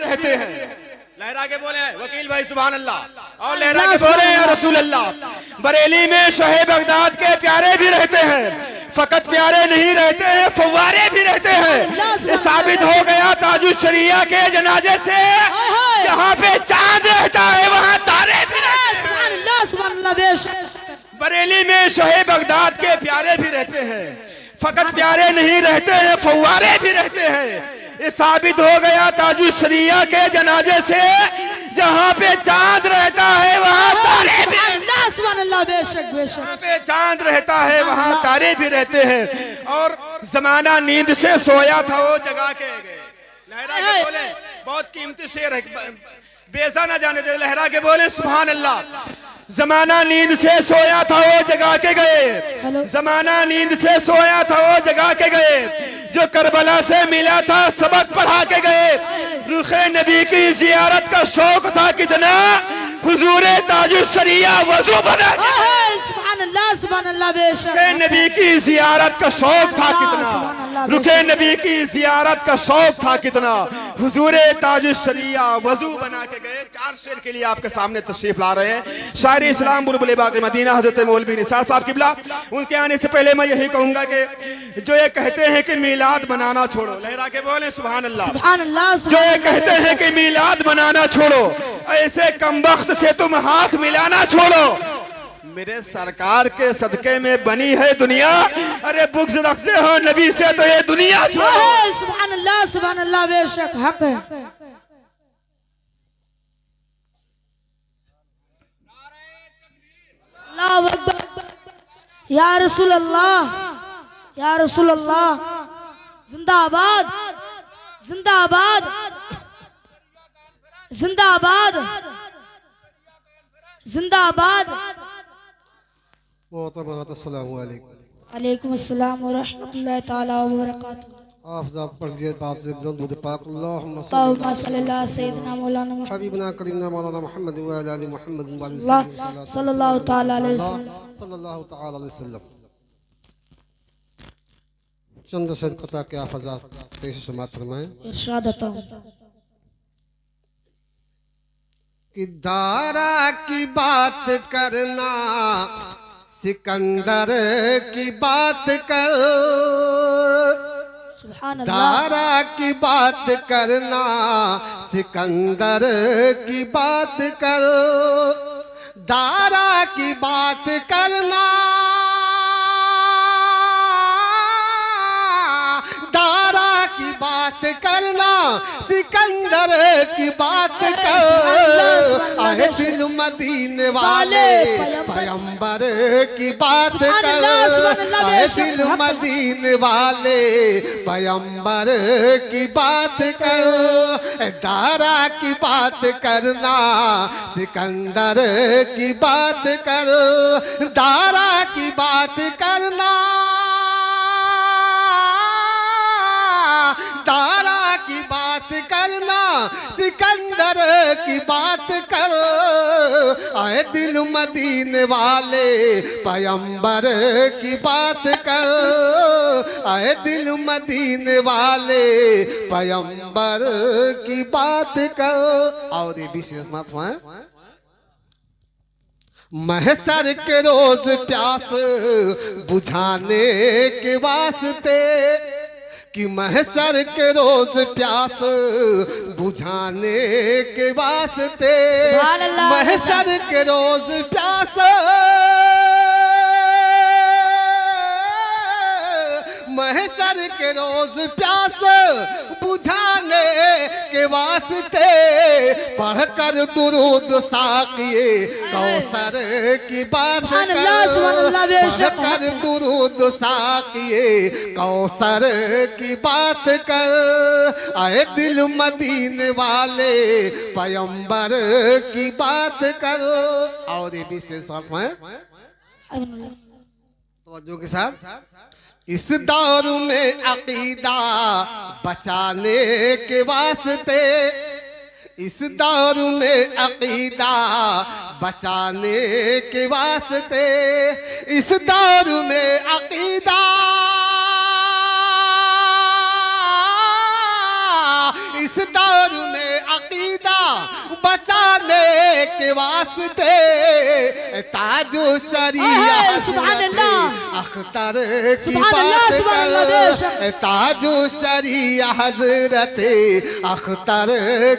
रहते हैं। लहरा के बोले वकील भाई सुभान अल्लाह, और लहरा के बोले या रसूल अल्लाह। बरेली में शहे बगदाद के प्यारे भी रहते हैं, फकत प्यारे नहीं रहते हैं, फव्वारे भी रहते हैं। ये साबित हो गया ताजुश शरिया के जनाजे से, जहाँ पे चांद रहता है वहाँ तारे भी रहते हैं। बरेली में शहे बगदाद के प्यारे भी रहते हैं, फकत प्यारे नहीं रहते हैं, फव्वारे भी रहते हैं। ये साबित हो गया ताजुश शरिया के जनाजे से, जहाँ पे चांद रहता है वहाँ तारे भी, बेशक बेशक, जहाँ पे चांद रहता है वहाँ तारे भी रहते हैं। और जमाना नींद से सोया था वो जगा के गए। लहरा के बोले बहुत कीमती शेर है, बेजा ना जाने दे। लहरा के बोले सुभान अल्लाह। जमाना नींद से सोया था वो जगा के गए, जमाना नींद से सोया था वो जगा के गए। जो करबला से मिला था सबक पढ़ा के गए। रुखे नबी की जियारत का शौक था कितना, हुजूरे ताजुश शरिया वजू बना के, सुभान अल्लाह बेशक, नबी की जियारत का शौक था कितना, रुखे नबी की जियारत का शौक था कितना, हुजूरे ताजुश शरिया वजू बना के गए। चार शेर के लिए आपके सामने तशरीफ ला रहे हैं शायर इस्लाम बुलबुल बाक़ी मदीना हजरत मौलवी निसार साहब किबला। उनके आने से पहले मैं यही कहूंगा कि जो ये कहते हैं कि मीलाद बनाना छोड़ो, लहरा के बोले सुभान अल्लाह। जो ये कहते हैं कि मीलाद बनाना छोड़ो, ऐसे कमबख्त से तुम हाथ मिलाना छोड़ो। मेरे सरकार के सदके में बनी है दुनिया, अरे बुग़्ज़ रखते हो नबी से तो ये दुनिया छोड़ो। सुभान अल्लाह बेशक, हक है। अल्लाहु अकबर, या रसूल अल्लाह, या रसूल अल्लाह। जिंदाबाद जिंदाबाद जिंदाबाद जिंदाबाद। वालेकुम अस्सलाम व रहमतुल्लाहि ताला व बरकातुहू। आप ज़ात पढ़ लीजिए बात से दुरूद पाक। अल्लाहुम्मा अल्लाहुम्मा सल्ली अला सय्यिदिना मौलाना मुहम्मद हबीबना करीमना मौलाना मुहम्मद व अला आलि मुहम्मद सल्लल्लाहु ताला अलैहि वसल्लम। सल्लल्लाहु ताला अलैहि वसल्लम। चंद सदक़ता के आप हज़रात पेश समात फरमाएं। इरशाद अता कि दारा की बात करना, सिकंदर की बात कर। सुभान अल्लाह। दारा की बात करना, सिकंदर की बात कर। दारा की बात करना, दारा की बात करना, सिकंदर की बात कर। आए दिल मदीने वाले पैगंबर की बात कर। आए दिल मदीने वाले पैगंबर की बात कर। दारा की बात करना, सिकंदर की बात कर। दारा की बात करना, दारा की बात करना, सिकंदर की बात कर। आए दिल मदीने वाले पैगंबर की बात कर। आए दिल मदीने वाले पैगंबर की बात कर। और ये विशेष बात है, महशर के रोज प्यास बुझाने के वास्ते, कि महशर के रोज प्यास बुझाने के वास्ते, महशर के रोज प्यास, महशर के रोज प्यास बुझाने के वास्ते, पढ़कर दुरूद साकिए कौसर की बात कर। पढ़कर दुरूद साकिए कौसर की बात कर। आए दिल मदीने वाले पैगंबर की बात कर। और ये विशेष है तो के साथ, इस दौर में अकीदा बचाने के वास्ते, इस दौर में अकीदा बचाने के वास्ते, इस दौर में अकीदा, इस दौर में अकीदा बचाने के वास्ते ताजो शरिया सुभान अल्लाह। अख्तर की सुभान अल्लाह, बात सुभान अल्लाह, कर बेशक। ताजो शरिया हजरत अख्तर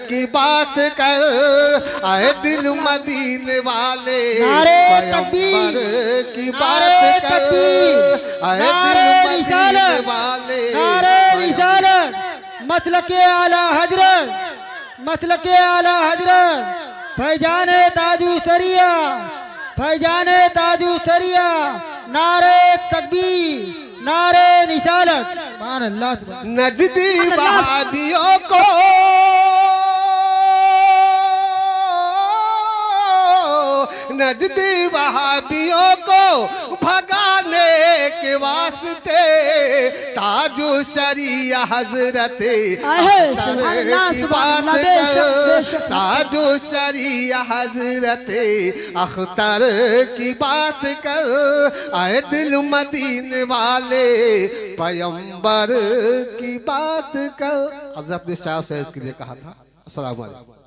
की बात कर आए दिल मदीने वाले नारे पैगंबर तकबीर, की नारे बात कर तकबीर, आए नारे दिल मदीने रिसालत, वाले नारे रिसालत, मतलके आला हजरत, मतलके आला हजरत, फैजाने ताजू सरिया, फैजाने ताजू सरिया, नारे तकबीर, नारे रिसालत। सुभान अल्लाह, सुभान नजदी वहाबियों को नजदी वहाबियों को भगाने के वास्ते ताजो शरिया हजरत सुभान अल्लाह, की सुभान बात अल्लाह, बेशक, कर बेशक। ताजो शरिया हजरत अख्तर की बात कर आए दिल मदीने वाले पैगंबर की बात कर। हजरत ने शाह से इसके लिए कहा था। अस्सलाम वालेकुम।